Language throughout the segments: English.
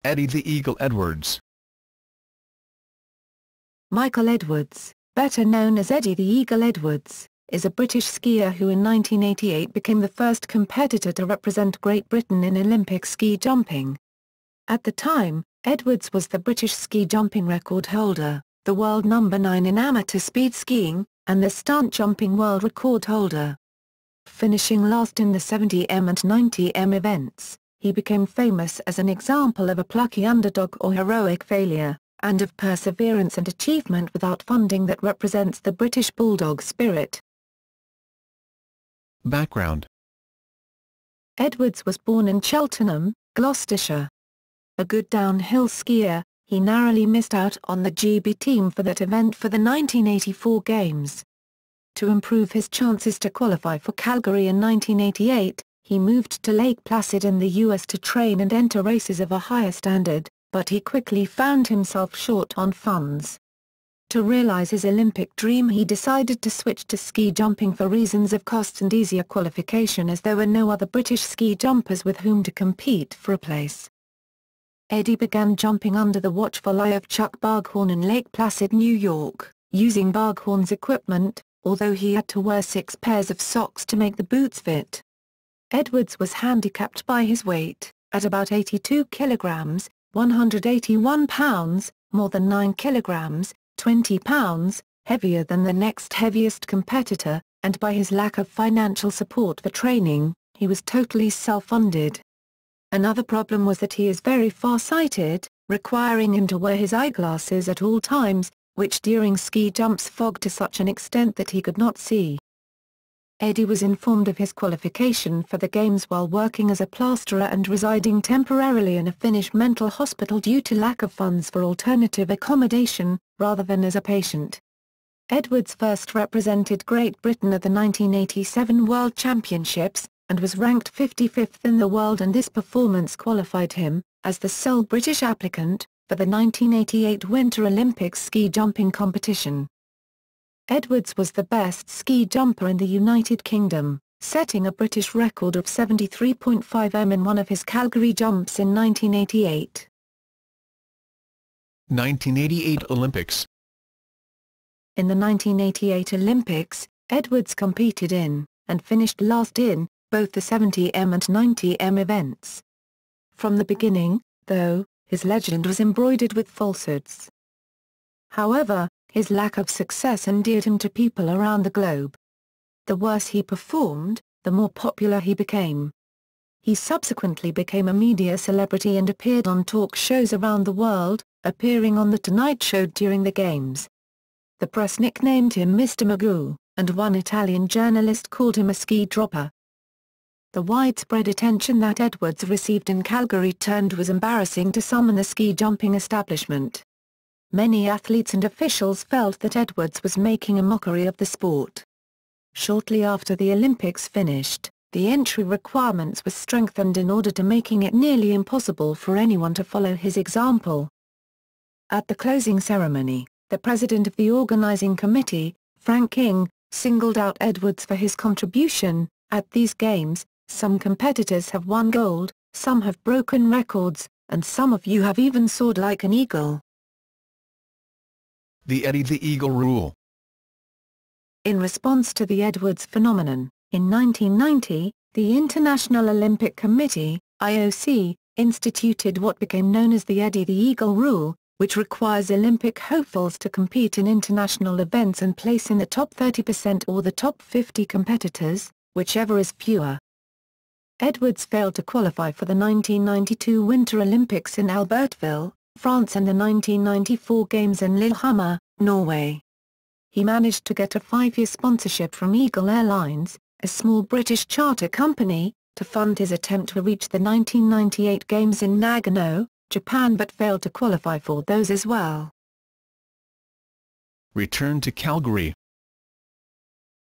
Eddie the Eagle Edwards. Michael Edwards, better known as Eddie the Eagle Edwards, is a British skier who in 1988 became the first competitor to represent Great Britain in Olympic ski jumping. At the time, Edwards was the British ski jumping record holder, the world number 9 in amateur speed skiing, and the stunt jumping world record holder. Finishing last in the 70m and 90m events, he became famous as an example of a plucky underdog or heroic failure, and of perseverance and achievement without funding that represents the British bulldog spirit. Background. Edwards was born in Cheltenham, Gloucestershire. A good downhill skier, he narrowly missed out on the GB team for that event for the 1984 Games. To improve his chances to qualify for Calgary in 1988, he moved to Lake Placid in the US to train and enter races of a higher standard, but he quickly found himself short on funds. To realize his Olympic dream, he decided to switch to ski jumping for reasons of cost and easier qualification, as there were no other British ski jumpers with whom to compete for a place. Eddie began jumping under the watchful eye of Chuck Barghorn in Lake Placid, New York, using Barghorn's equipment, although he had to wear 6 pairs of socks to make the boots fit. Edwards was handicapped by his weight, at about 82 kilograms, 181 pounds, more than 9 kilograms, 20 pounds, heavier than the next heaviest competitor, and by his lack of financial support for training. He was totally self-funded. Another problem was that he is very far-sighted, requiring him to wear his eyeglasses at all times, which during ski jumps fogged to such an extent that he could not see. Eddie was informed of his qualification for the Games while working as a plasterer and residing temporarily in a Finnish mental hospital due to lack of funds for alternative accommodation, rather than as a patient. Edwards first represented Great Britain at the 1987 World Championships, and was ranked 55th in the world, and this performance qualified him, as the sole British applicant, for the 1988 Winter Olympics ski jumping competition. Edwards was the best ski jumper in the United Kingdom, setting a British record of 73.5 m in one of his Calgary jumps in 1988. 1988 Olympics. In the 1988 Olympics, Edwards competed in, and finished last in, both the 70m and 90m events. From the beginning, though, his legend was embroidered with falsehoods. However, his lack of success endeared him to people around the globe. The worse he performed, the more popular he became. He subsequently became a media celebrity and appeared on talk shows around the world, appearing on The Tonight Show during the Games. The press nicknamed him Mr. Magoo, and one Italian journalist called him a ski dropper. The widespread attention that Edwards received in Calgary was embarrassing to some in the ski jumping establishment. Many athletes and officials felt that Edwards was making a mockery of the sport. Shortly after the Olympics finished, the entry requirements were strengthened in order to making it nearly impossible for anyone to follow his example. At the closing ceremony, the president of the organizing committee, Frank King, singled out Edwards for his contribution. At these games, some competitors have won gold, some have broken records, and some of you have even soared like an eagle. The Eddie the Eagle rule. In response to the Edwards phenomenon, in 1990, the International Olympic Committee, IOC, instituted what became known as the Eddie the Eagle rule, which requires Olympic hopefuls to compete in international events and place in the top 30% or the top 50 competitors, whichever is fewer. Edwards failed to qualify for the 1992 Winter Olympics in Albertville, France, and the 1994 Games in Lillehammer, Norway. He managed to get a 5-year sponsorship from Eagle Airlines, a small British charter company, to fund his attempt to reach the 1998 Games in Nagano, Japan, but failed to qualify for those as well. Return to Calgary.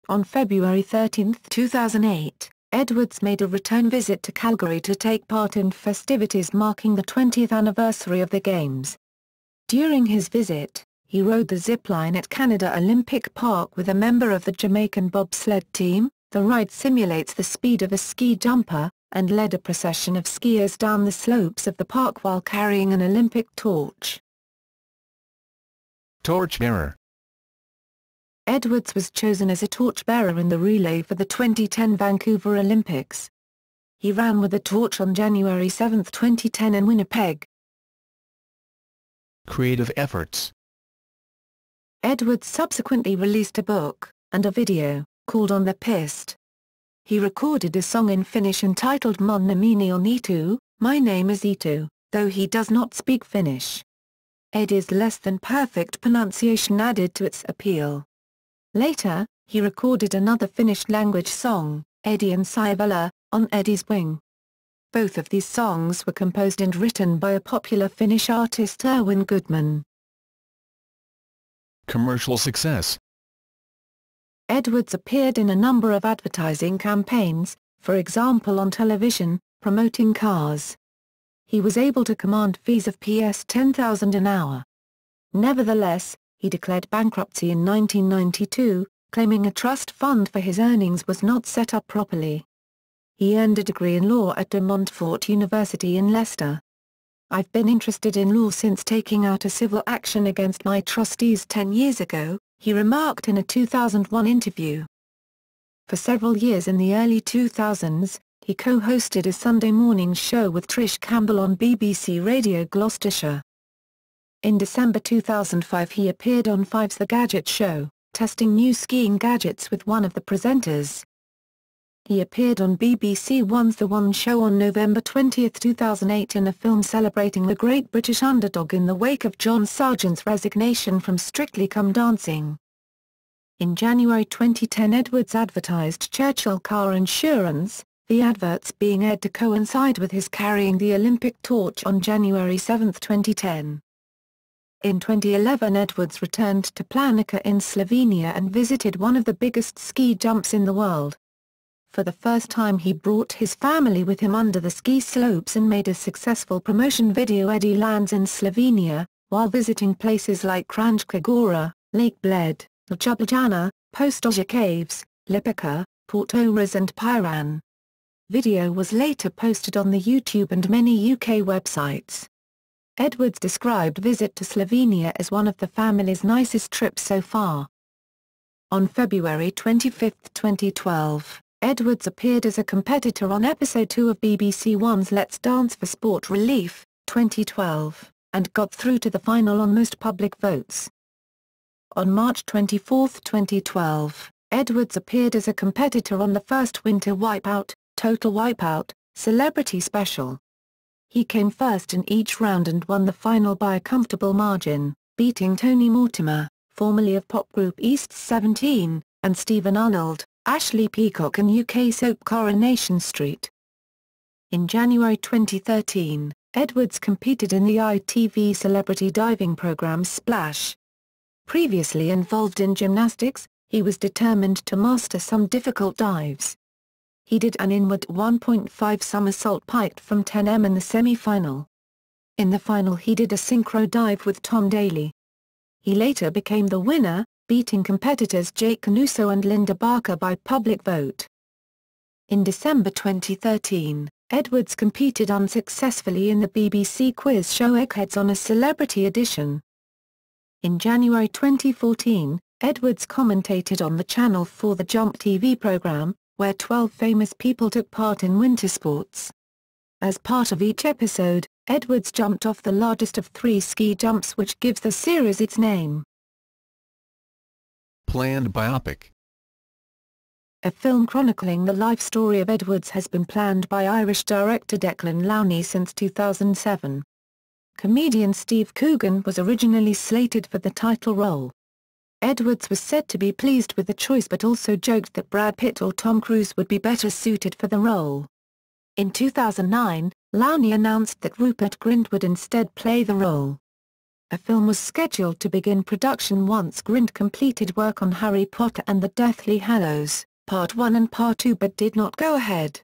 On February 13, 2008, Edwards made a return visit to Calgary to take part in festivities marking the 20th anniversary of the Games. During his visit, he rode the zipline at Canada Olympic Park with a member of the Jamaican bobsled team. The ride simulates the speed of a ski jumper, and led a procession of skiers down the slopes of the park while carrying an Olympic torch. Torchbearer. Edwards was chosen as a torchbearer in the relay for the 2010 Vancouver Olympics. He ran with the torch on January 7, 2010 in Winnipeg. Creative efforts. Edwards subsequently released a book, and a video, called On the Piste. He recorded a song in Finnish entitled Mun nimeni on Eetu, My Name is Eetu, though he does not speak Finnish. Eddie's less than perfect pronunciation added to its appeal. Later, he recorded another Finnish-language song, Eddie and Saivela, on Eddie's Wing. Both of these songs were composed and written by a popular Finnish artist Erwin Goodman. Commercial success. Edwards appeared in a number of advertising campaigns, for example on television, promoting cars. He was able to command fees of Ps $10,000 an hour. Nevertheless, he declared bankruptcy in 1992, claiming a trust fund for his earnings was not set up properly. He earned a degree in law at De Montfort University in Leicester. I've been interested in law since taking out a civil action against my trustees 10 years ago, he remarked in a 2001 interview. For several years in the early 2000s, he co-hosted a Sunday morning show with Trish Campbell on BBC Radio Gloucestershire. In December 2005 he appeared on Five's The Gadget Show, testing new skiing gadgets with one of the presenters. He appeared on BBC One's The One Show on November 20, 2008 in a film celebrating the great British underdog in the wake of John Sargent's resignation from Strictly Come Dancing. In January 2010 Edwards advertised Churchill Car Insurance, the adverts being aired to coincide with his carrying the Olympic torch on January 7, 2010. In 2011 Edwards returned to Planica in Slovenia and visited one of the biggest ski jumps in the world. For the first time he brought his family with him under the ski slopes and made a successful promotion video. Eddie lands in Slovenia, while visiting places like Kranjska Gora, Lake Bled, Ljubljana, Postoja Caves, Lipica, Portorož and Piran. Video was later posted on the YouTube and many UK websites. Edwards described visit to Slovenia as one of the family's nicest trips so far. On February 25, 2012, Edwards appeared as a competitor on episode 2 of BBC One's Let's Dance for Sport Relief, 2012, and got through to the final on most public votes. On March 24, 2012, Edwards appeared as a competitor on the first Winter Wipeout, Total Wipeout, Celebrity Special. He came first in each round and won the final by a comfortable margin, beating Tony Mortimer, formerly of pop group East 17, and Stephen Arnold, Ashley Peacock and UK soap Coronation Street. In January 2013, Edwards competed in the ITV celebrity diving program Splash. Previously involved in gymnastics, he was determined to master some difficult dives. He did an inward 1.5 somersault piked from 10m in the semi-final. In the final he did a synchro dive with Tom Daley. He later became the winner, beating competitors Jake Canuso and Linda Barker by public vote. In December 2013, Edwards competed unsuccessfully in the BBC quiz show Eggheads on a celebrity edition. In January 2014, Edwards commentated on the Channel 4 The Jump TV programme, where 12 famous people took part in winter sports. As part of each episode, Edwards jumped off the largest of 3 ski jumps, which gives the series its name. Planned biopic. A film chronicling the life story of Edwards has been planned by Irish director Declan Lowney since 2007. Comedian Steve Coogan was originally slated for the title role. Edwards was said to be pleased with the choice but also joked that Brad Pitt or Tom Cruise would be better suited for the role. In 2009, Lowney announced that Rupert Grint would instead play the role. A film was scheduled to begin production once Grint completed work on Harry Potter and the Deathly Hallows, Part 1 and Part 2, but did not go ahead.